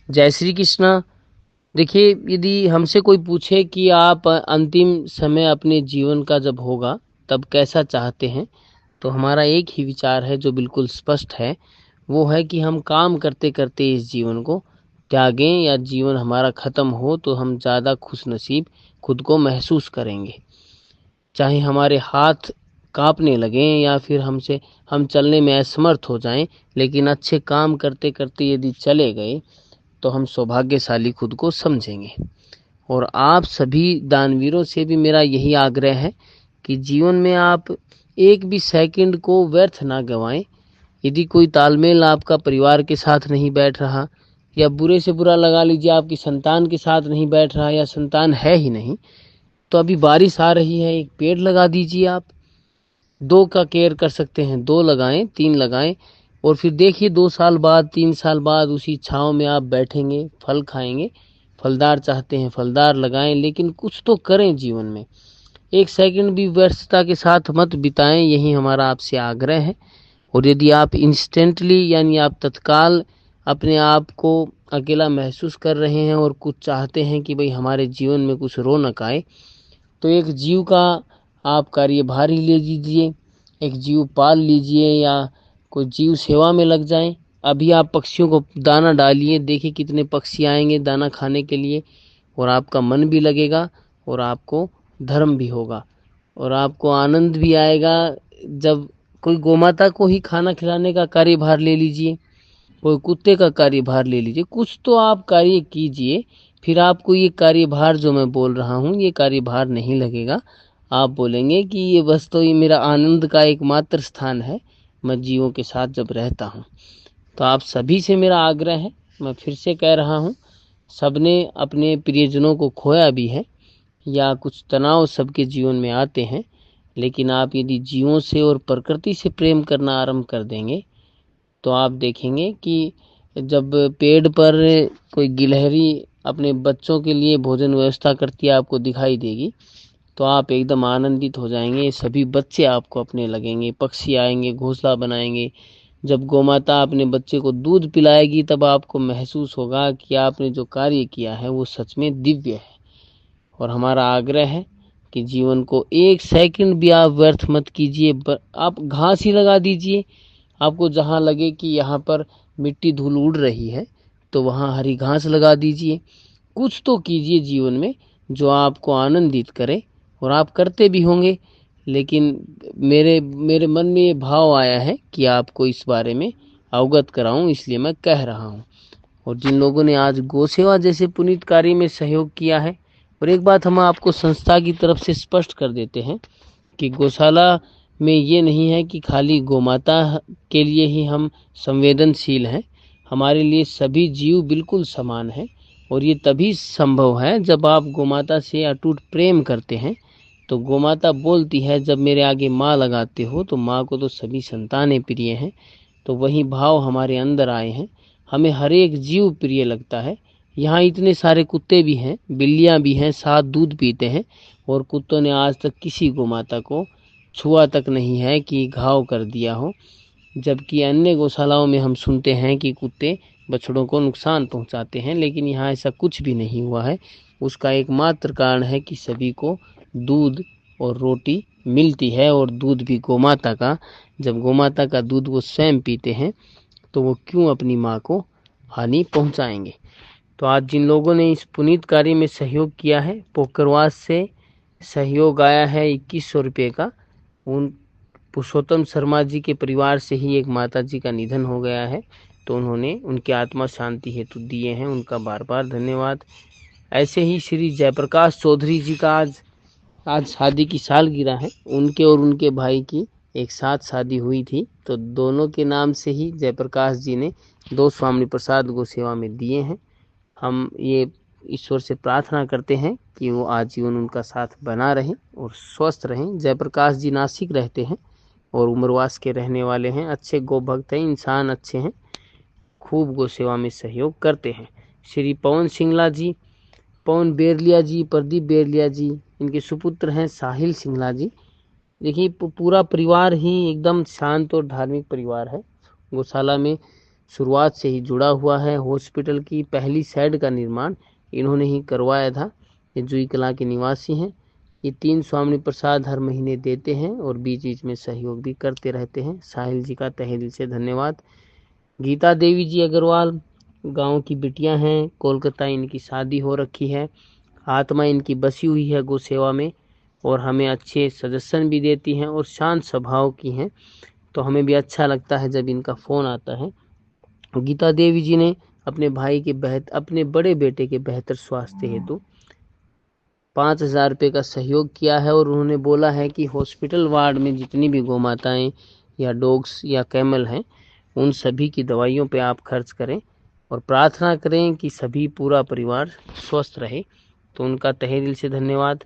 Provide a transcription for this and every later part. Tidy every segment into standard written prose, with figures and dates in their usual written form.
जय श्री कृष्णा। देखिए, यदि हमसे कोई पूछे कि आप अंतिम समय अपने जीवन का जब होगा तब कैसा चाहते हैं, तो हमारा एक ही विचार है जो बिल्कुल स्पष्ट है। वो है कि हम काम करते करते इस जीवन को त्यागें, या जीवन हमारा ख़त्म हो तो हम ज़्यादा खुश नसीब खुद को महसूस करेंगे। चाहे हमारे हाथ कांपने लगें या फिर हम चलने में असमर्थ हो जाएं, लेकिन अच्छे काम करते करते यदि चले गए तो हम सौभाग्यशाली खुद को समझेंगे। और आप सभी दानवीरों से भी मेरा यही आग्रह है कि जीवन में आप एक भी सेकंड को व्यर्थ ना गंवाएं। यदि कोई तालमेल आपका परिवार के साथ नहीं बैठ रहा, या बुरे से बुरा लगा लीजिए आपकी संतान के साथ नहीं बैठ रहा, या संतान है ही नहीं, तो अभी बारिश आ रही है, एक पेड़ लगा दीजिए आप। दो का केयर कर सकते हैं, दो लगाएं, तीन लगाएं। और फिर देखिए 2 साल बाद, 3 साल बाद उसी छाँव में आप बैठेंगे, फल खाएंगे। फलदार चाहते हैं फलदार लगाएं, लेकिन कुछ तो करें जीवन में। एक सेकंड भी व्यस्तता के साथ मत बिताएं, यही हमारा आपसे आग्रह है। और यदि आप इंस्टेंटली यानी आप तत्काल अपने आप को अकेला महसूस कर रहे हैं और कुछ चाहते हैं कि भाई हमारे जीवन में कुछ रौनक आए, तो एक जीव का आप कार्यभार ही ले लीजिए, एक जीव पाल लीजिए, या कोई जीव सेवा में लग जाएं। अभी आप पक्षियों को दाना डालिए, देखिए कितने पक्षी आएंगे दाना खाने के लिए, और आपका मन भी लगेगा, और आपको धर्म भी होगा, और आपको आनंद भी आएगा। जब कोई गोमाता को ही खाना खिलाने का कार्यभार ले लीजिए, कोई कुत्ते का कार्यभार ले लीजिए, कुछ तो आप कार्य कीजिए। फिर आपको ये कार्यभार जो मैं बोल रहा हूँ ये कार्यभार नहीं लगेगा। आप बोलेंगे कि ये बस तो ये मेरा आनंद का एकमात्र स्थान है, मैं जीवों के साथ जब रहता हूँ। तो आप सभी से मेरा आग्रह है, मैं फिर से कह रहा हूँ, सबने अपने प्रियजनों को खोया भी है, या कुछ तनाव सबके जीवन में आते हैं। लेकिन आप यदि जीवों से और प्रकृति से प्रेम करना आरंभ कर देंगे, तो आप देखेंगे कि जब पेड़ पर कोई गिलहरी अपने बच्चों के लिए भोजन व्यवस्था करती है आपको दिखाई देगी, तो आप एकदम आनंदित हो जाएंगे। सभी बच्चे आपको अपने लगेंगे, पक्षी आएंगे, घोंसला बनाएंगे। जब गौमाता अपने बच्चे को दूध पिलाएगी तब आपको महसूस होगा कि आपने जो कार्य किया है वो सच में दिव्य है। और हमारा आग्रह है कि जीवन को एक सेकंड भी आप व्यर्थ मत कीजिए। आप घास ही लगा दीजिए। आपको जहाँ लगे कि यहाँ पर मिट्टी धूल उड़ रही है, तो वहाँ हरी घास लगा दीजिए। कुछ तो कीजिए जीवन में जो आपको आनंदित करे, और आप करते भी होंगे। लेकिन मेरे मेरे मन में ये भाव आया है कि आपको इस बारे में अवगत कराऊं, इसलिए मैं कह रहा हूं। और जिन लोगों ने आज गौ सेवा जैसे पुनीत कार्य में सहयोग किया है, और एक बात हम आपको संस्था की तरफ से स्पष्ट कर देते हैं कि गौशाला में ये नहीं है कि खाली गोमाता के लिए ही हम संवेदनशील हैं। हमारे लिए सभी जीव बिल्कुल समान हैं, और ये तभी संभव है जब आप गोमाता से अटूट प्रेम करते हैं। तो गोमाता बोलती है, जब मेरे आगे माँ लगाते हो, तो माँ को तो सभी संतानें प्रिय हैं। तो वही भाव हमारे अंदर आए हैं, हमें हर एक जीव प्रिय लगता है। यहाँ इतने सारे कुत्ते भी हैं, बिल्लियाँ भी हैं, साथ दूध पीते हैं, और कुत्तों ने आज तक किसी गोमाता को छुआ तक नहीं है कि घाव कर दिया हो। जबकि अन्य गौशालाओं में हम सुनते हैं कि कुत्ते बछड़ों को नुकसान पहुंचाते हैं, लेकिन यहाँ ऐसा कुछ भी नहीं हुआ है। उसका एकमात्र कारण है कि सभी को दूध और रोटी मिलती है, और दूध भी गोमाता का। जब गोमाता का दूध वो स्वयं पीते हैं, तो वो क्यों अपनी माँ को हानि पहुंचाएंगे। तो आज जिन लोगों ने इस पुनीत कार्य में सहयोग किया है, पोखरवास से सहयोग आया है 2100 रुपये का। उन पुरुषोत्तम शर्मा जी के परिवार से ही एक माता जी का निधन हो गया है, तो उन्होंने उनकी आत्मा शांति हेतु दिए हैं, उनका बार बार धन्यवाद। ऐसे ही श्री जयप्रकाश चौधरी जी का आज आज शादी की सालगिरह है। उनके और उनके भाई की एक साथ शादी हुई थी, तो दोनों के नाम से ही जयप्रकाश जी ने 2 स्वामी प्रसाद गौ सेवा में दिए हैं। हम ये ईश्वर से प्रार्थना करते हैं कि वो आजीवन उनका साथ बना रहे और स्वस्थ रहें। जयप्रकाश जी नासिक रहते हैं और उम्रवास के रहने वाले हैं, अच्छे गौ भक्त हैं, इंसान अच्छे हैं, खूब गौ सेवा में सहयोग करते हैं। श्री पवन सिंगला जी, पवन बेरलिया जी, प्रदीप बेरलिया जी, इनके सुपुत्र हैं साहिल सिंगला जी। देखिए पूरा परिवार ही एकदम शांत और धार्मिक परिवार है। गौशाला में शुरुआत से ही जुड़ा हुआ है। हॉस्पिटल की पहली शेड का निर्माण इन्होंने ही करवाया था। ये जुई कला के निवासी हैं। ये 3 स्वामी प्रसाद हर महीने देते हैं और बीच बीच में सहयोग भी करते रहते हैं। साहिल जी का तहे दिल से धन्यवाद। गीता देवी जी अग्रवाल गांव की बिटिया हैं। कोलकाता इनकी शादी हो रखी है। आत्मा इनकी बसी हुई है गौ सेवा में और हमें अच्छे सजेशन भी देती हैं और शांत स्वभाव की हैं, तो हमें भी अच्छा लगता है जब इनका फ़ोन आता है। गीता देवी जी ने अपने बड़े बेटे के बेहतर स्वास्थ्य हेतु 5,000 रुपये का सहयोग किया है और उन्होंने बोला है कि हॉस्पिटल वार्ड में जितनी भी गौ माताएँ या डॉग्स या कैमल हैं, उन सभी की दवाइयों पे आप खर्च करें और प्रार्थना करें कि सभी पूरा परिवार स्वस्थ रहे। तो उनका तहे दिल से धन्यवाद।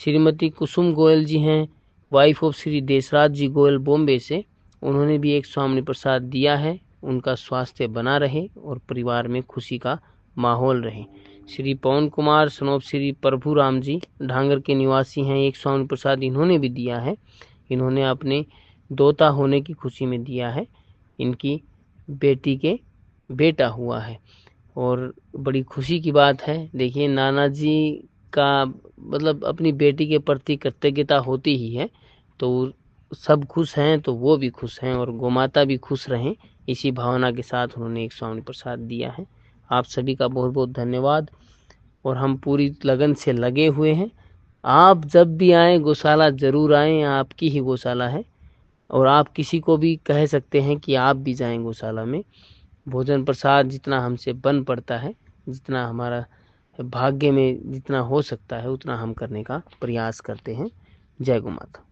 श्रीमती कुसुम गोयल जी हैं, वाइफ ऑफ श्री देशराज जी गोयल बॉम्बे से। उन्होंने भी एक स्वामी प्रसाद दिया है। उनका स्वास्थ्य बना रहे और परिवार में खुशी का माहौल रहे। श्री पवन कुमार सनोप श्री प्रभु राम जी ढांगर के निवासी हैं, एक स्वामी प्रसाद इन्होंने भी दिया है। इन्होंने अपने दोता होने की खुशी में दिया है। इनकी बेटी के बेटा हुआ है और बड़ी खुशी की बात है। देखिए, नाना जी का मतलब अपनी बेटी के प्रति कृतज्ञता होती ही है, तो सब खुश हैं तो वो भी खुश हैं और गोमाता भी खुश रहें, इसी भावना के साथ उन्होंने एक स्वामी प्रसाद दिया है। आप सभी का बहुत बहुत धन्यवाद और हम पूरी लगन से लगे हुए हैं। आप जब भी आएँ गौशाला ज़रूर आएँ, आपकी ही गौशाला है और आप किसी को भी कह सकते हैं कि आप भी जाएँ गौशाला में। भोजन प्रसाद जितना हमसे बन पड़ता है, जितना हमारा भाग्य में जितना हो सकता है उतना हम करने का प्रयास करते हैं। जय गौ माता।